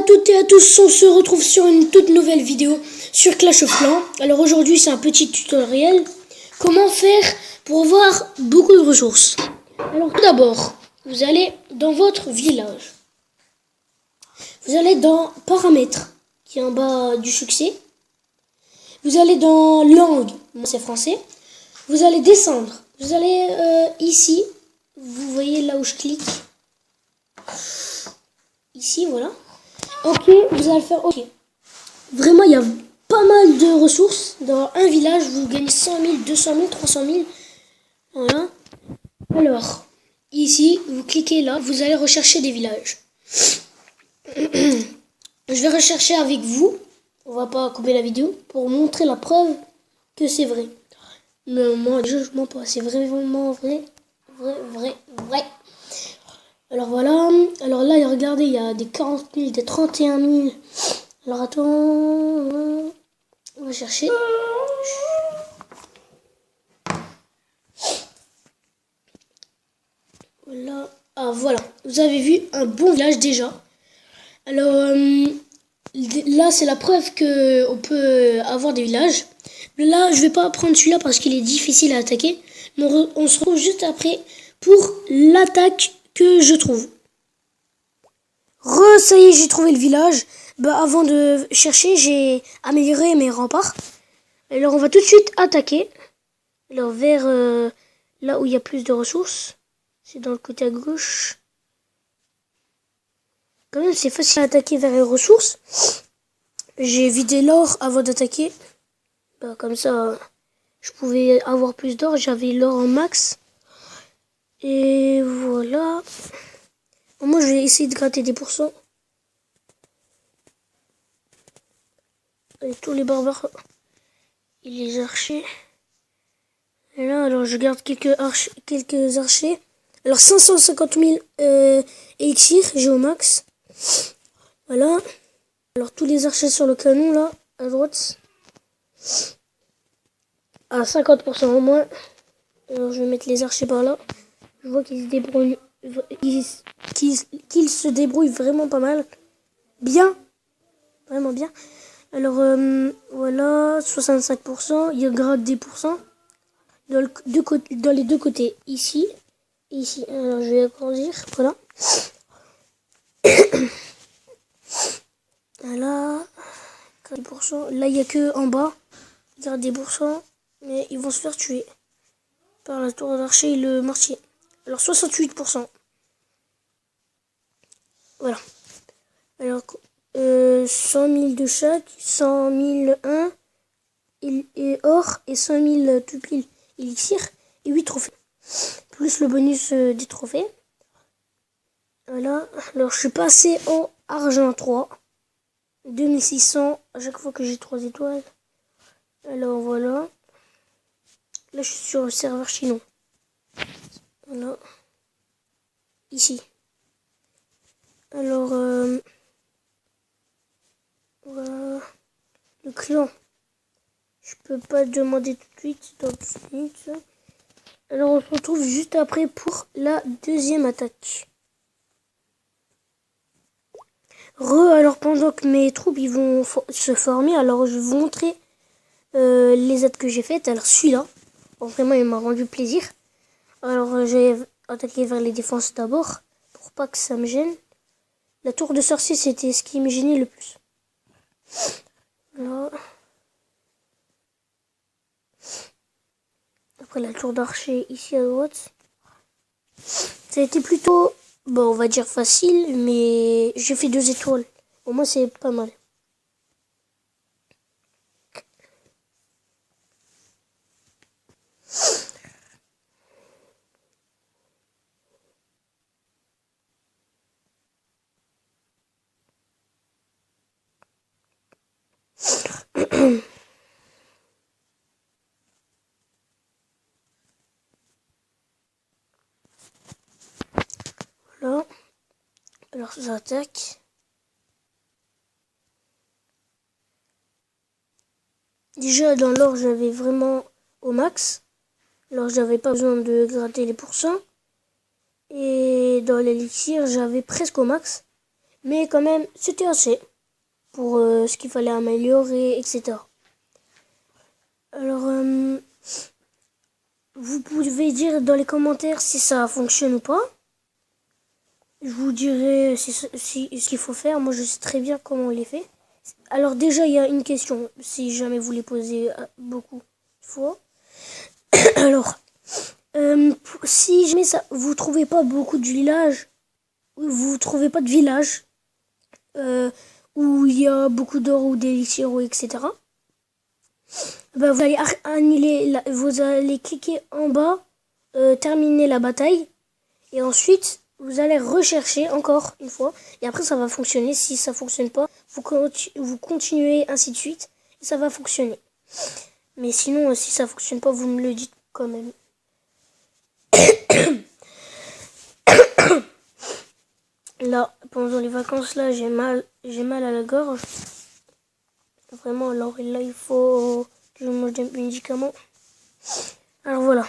toutes et à tous, on se retrouve sur une toute nouvelle vidéo sur Clash of Clans. Alors aujourd'hui c'est un petit tutoriel. Comment faire pour avoir beaucoup de ressources. Alors tout d'abord, vous allez dans votre village. Vous allez dans paramètres, qui est en bas du succès. Vous allez dans langue, moi c'est français. Vous allez descendre. Vous allez ici, vous voyez là où je clique. Ici, voilà. Ok, vous allez faire OK. Vraiment, il y a pas mal de ressources. Dans un village, vous gagnez 100 000, 200 000, 300 000. Voilà. Alors, ici, vous cliquez là, vous allez rechercher des villages. Je vais rechercher avec vous. On va pas couper la vidéo pour montrer la preuve que c'est vrai. Mais moi, je mens pas. C'est vraiment vrai. Vrai. Alors voilà. Alors là, regardez, il y a des 40 000, des 31 000. Alors attends. On va chercher. Voilà. Ah voilà. Vous avez vu un bon village déjà. Alors là, c'est la preuve qu'on peut avoir des villages. Là, je vais pas prendre celui-là parce qu'il est difficile à attaquer. Mais on se retrouve juste après pour l'attaque que je trouve. Ça y est, j'ai trouvé le village. Avant de chercher, j'ai amélioré mes remparts. Alors, on va tout de suite attaquer. Alors, vers là où il y a plus de ressources. C'est dans le côté à gauche. Quand même, c'est facile à attaquer vers les ressources. J'ai vidé l'or avant d'attaquer. Comme ça, je pouvais avoir plus d'or. J'avais l'or en max. Et voilà. Moi, je vais essayer de gratter des pourcents. Et tous les barbares et les archers. Et là, alors, je garde quelques archers. Alors, 550 000 élixirs, j'ai au max. Voilà. Alors, tous les archers sur le canon, là, à droite. À 50% au moins. Alors, je vais mettre les archers par là. Je vois qu'ils se débrouillent. Qu'ils se débrouillent vraiment pas mal. Bien. Vraiment bien. Alors, voilà, 65%. Il y a grade des pourcents. Dans les deux côtés. Ici. Ici. Alors, je vais agrandir. Voilà. Voilà. 10%. Là, il n'y a que en bas. Garde des pourcents. Mais ils vont se faire tuer. Par la tour d'archer et le mortier. Alors, 68%. Voilà. Alors, 100 000 de chaque, 100 000 1 et or et 100 000 tout pile élixir et 8 trophées. Plus le bonus des trophées. Voilà. Alors, je suis passé en argent 3. 2600 à chaque fois que j'ai 3 étoiles. Alors, voilà. Là, je suis sur le serveur chinois. Voilà. Ici. Alors, voilà. Le clan. Je peux pas demander tout de suite dans 10 minutes. Alors, on se retrouve juste après pour la deuxième attaque. Alors pendant que mes troupes ils vont se former, alors je vais vous montrer les attaques que j'ai faites. Alors celui-là, vraiment il m'a rendu plaisir. Alors j'ai attaqué vers les défenses d'abord, pour pas que ça me gêne. La tour de sorcier, c'était ce qui me gênait le plus. Là. Après la tour d'archer ici à droite. Ça a été plutôt, bon on va dire facile, mais j'ai fait 2 étoiles. Pour moi c'est pas mal. Voilà. Alors j'attaque. Déjà dans l'or j'avais vraiment au max. Alors j'avais pas besoin de gratter les pourcents. Et dans l'élixir j'avais presque au max. Mais quand même, c'était assez pour ce qu'il fallait améliorer, etc. Alors, vous pouvez dire dans les commentaires si ça fonctionne ou pas. Je vous dirai ce qu'il faut faire. Moi, je sais très bien comment il est fait. Alors déjà, il y a une question, si jamais vous les posez beaucoup de fois. Alors, si jamais vous trouvez pas beaucoup de villages, vous trouvez pas de village où il y a beaucoup d'or ou d'élixir, etc. Ben, vous allez annuler, vous allez cliquer en bas, terminer la bataille, et ensuite vous allez rechercher encore une fois, et après ça va fonctionner. Si ça fonctionne pas, vous continuez ainsi de suite, et ça va fonctionner. Mais sinon, si ça fonctionne pas, vous me le dites quand même. Là, pendant les vacances, là, j'ai mal à la gorge. Vraiment, alors là, il faut que je mange des médicaments. Alors voilà.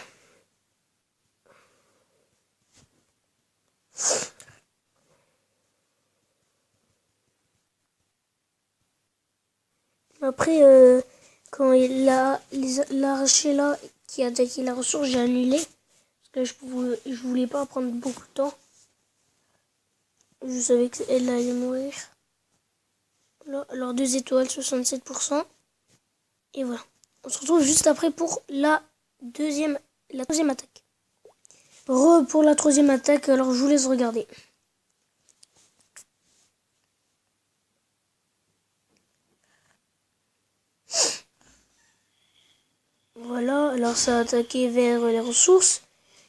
Après, quand il a l'arraché là qui a attaqué la ressource, j'ai annulé. Parce que je voulais pas prendre beaucoup de temps. Je savais qu'elle allait mourir. Là, alors 2 étoiles, 67%. Et voilà. On se retrouve juste après pour la troisième attaque. Pour la troisième attaque, alors je vous laisse regarder. Voilà, alors ça a attaqué vers les ressources.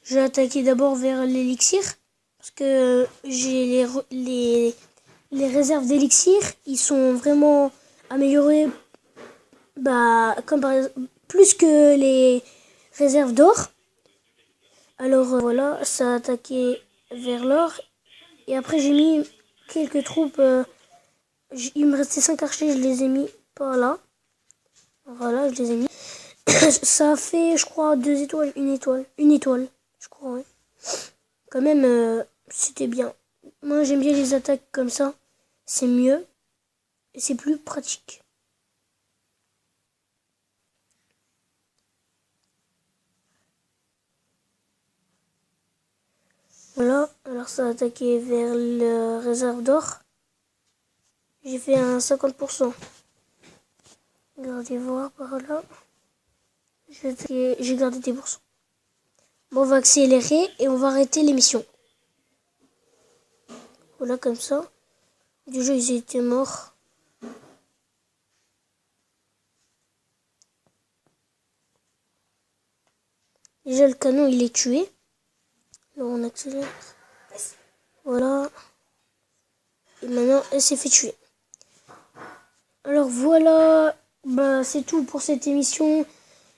J'ai attaqué d'abord vers l'élixir. Parce que j'ai les réserves d'élixir. Ils sont vraiment améliorés. Bah, comme par exemple, plus que les réserves d'or. Alors voilà, ça a attaqué vers l'or. Et après j'ai mis quelques troupes. Il me restait 5 archers, je les ai mis par là. Voilà, je les ai mis. Ça a fait, je crois, 2 étoiles, une étoile, je crois, ouais. Quand même, c'était bien. Moi, j'aime bien les attaques comme ça. C'est mieux. Et c'est plus pratique. Voilà, alors ça a attaqué vers le réserve d'or. J'ai fait un 50%. Regardez voir par là. J'ai gardé 10%. Bon, on va accélérer et on va arrêter l'émission. Voilà, comme ça. Déjà, ils étaient morts. Déjà, le canon, il est tué. Alors, on accélère. Voilà. Et maintenant, elle s'est fait tuer. Alors, voilà. Bah, c'est tout pour cette émission.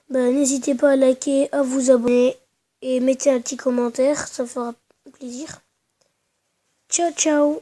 Bah, n'hésitez pas à liker, à vous abonner. Et mettez un petit commentaire. Ça fera plaisir. Ciao, ciao.